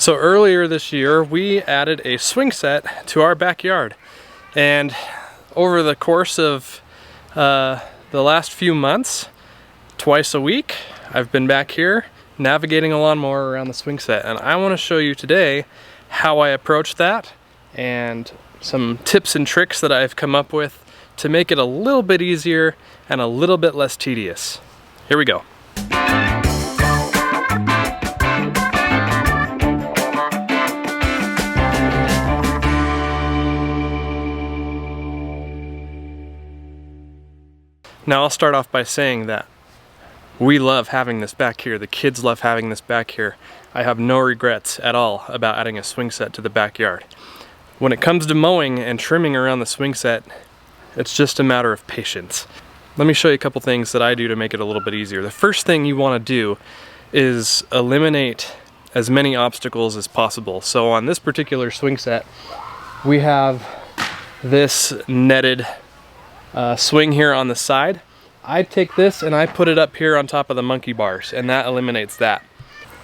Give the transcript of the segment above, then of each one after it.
So earlier this year, we added a swing set to our backyard. And over the course of the last few months, twice a week, I've been back here navigating a lawnmower around the swing set. And I want to show you today how I approach that and some tips and tricks that I've come up with to make it a little bit easier and a little bit less tedious. Here we go. Now I'll start off by saying that we love having this back here. The kids love having this back here. I have no regrets at all about adding a swing set to the backyard. When it comes to mowing and trimming around the swing set, it's just a matter of patience. Let me show you a couple things that I do to make it a little bit easier. The first thing you want to do is eliminate as many obstacles as possible. So on this particular swing set, we have this netted swing here on the side. I take this and I put it up here on top of the monkey bars, and that eliminates that.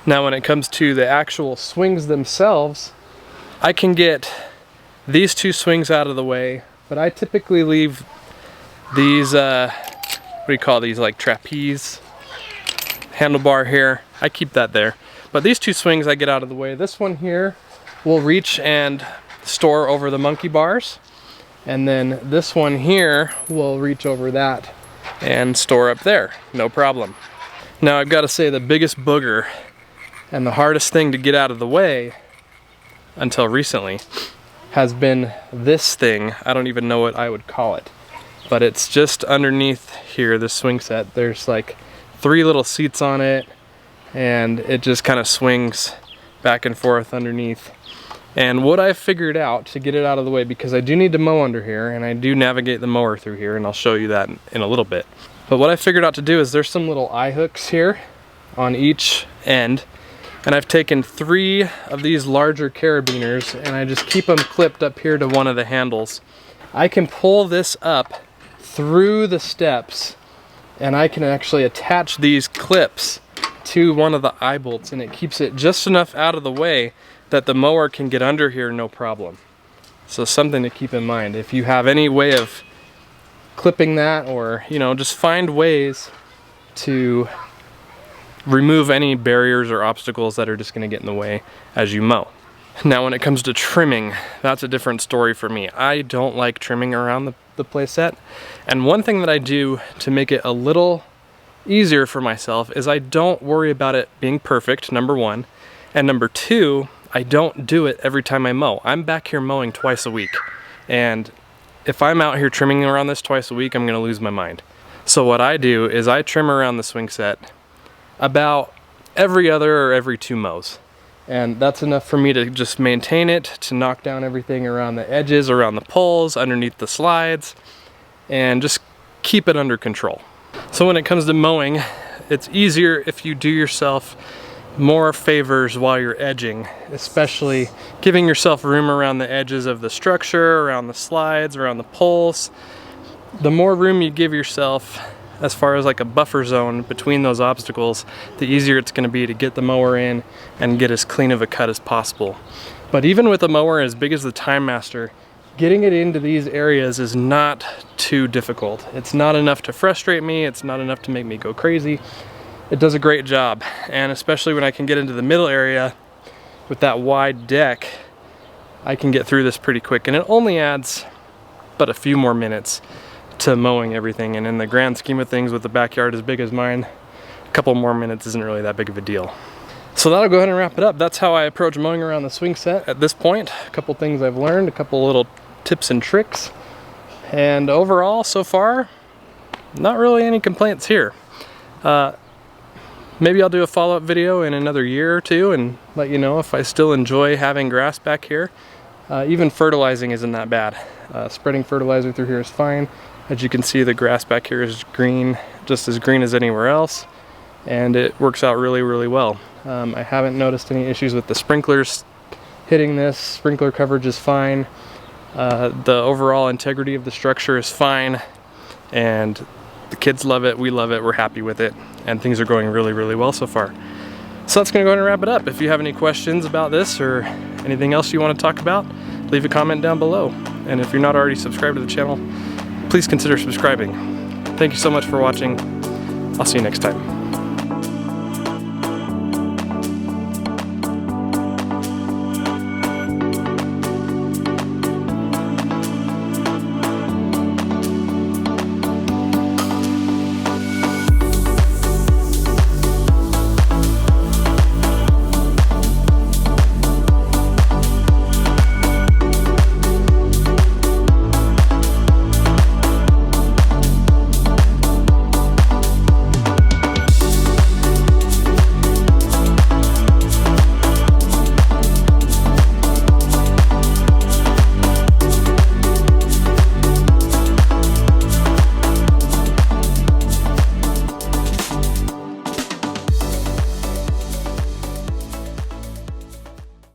Now when it comes to the actual swings themselves, I can get these two swings out of the way, but I typically leave these, what do you call these, like trapeze handlebar here. I keep that there. But these two swings I get out of the way. This one here will reach and store over the monkey bars. And then this one here will reach over that and store up there, no problem. Now I've got to say the biggest booger and the hardest thing to get out of the way until recently has been this thing. I don't even know what I would call it, but it's just underneath here, this swing set. There's like 3 little seats on it, and it just kind of swings back and forth underneath. And what I've figured out to get it out of the way, because I do need to mow under here and I do navigate the mower through here, and I'll show you that in a little bit. But what I figured out to do is there's some little eye hooks here on each end, and I've taken 3 of these larger carabiners and I just keep them clipped up here to one of the handles. I can pull this up through the steps and I can actually attach these clips to one of the eye bolts, and it keeps it just enough out of the way that the mower can get under here no problem. So something to keep in mind. If you have any way of clipping that, or just find ways to remove any barriers or obstacles that are just going to get in the way as you mow. Now when it comes to trimming, that's a different story for me. I don't like trimming around the play set, and one thing that I do to make it a little easier for myself is I don't worry about it being perfect, number one, and number two, I don't do it every time I mow. I'm back here mowing twice a week, and if I'm out here trimming around this twice a week, I'm gonna lose my mind. So what I do is I trim around the swing set about every other or every 2 mows. And that's enough for me to just maintain it, to knock down everything around the edges, around the poles, underneath the slides, and just keep it under control. So when it comes to mowing, it's easier if you do yourself more favors while you're edging, especially giving yourself room around the edges of the structure, around the slides, around the poles. The more room you give yourself as far as like a buffer zone between those obstacles, the easier it's going to be to get the mower in and get as clean of a cut as possible. But even with a mower as big as the Time Master, getting it into these areas is not too difficult. It's not enough to frustrate me, it's not enough to make me go crazy. It does a great job, and especially when I can get into the middle area with that wide deck, I can get through this pretty quick, and it only adds but a few more minutes to mowing everything, and in the grand scheme of things with the backyard as big as mine, a couple more minutes isn't really that big of a deal. So that'll go ahead and wrap it up. That's how I approach mowing around the swing set at this point. A couple things I've learned, a couple little tips and tricks, and overall so far not really any complaints here. Maybe I'll do a follow-up video in another year or two and let you know if I still enjoy having grass back here. Even fertilizing isn't that bad. Spreading fertilizer through here is fine. As you can see, the grass back here is green, just as green as anywhere else, and it works out really, really well. I haven't noticed any issues with the sprinklers hitting this. Sprinkler coverage is fine. The overall integrity of the structure is fine, and the kids love it, we love it, we're happy with it, and things are going really, really well so far. So that's gonna go ahead and wrap it up. If you have any questions about this or anything else you want to talk about, leave a comment down below. And if you're not already subscribed to the channel, please consider subscribing. Thank you so much for watching. I'll see you next time.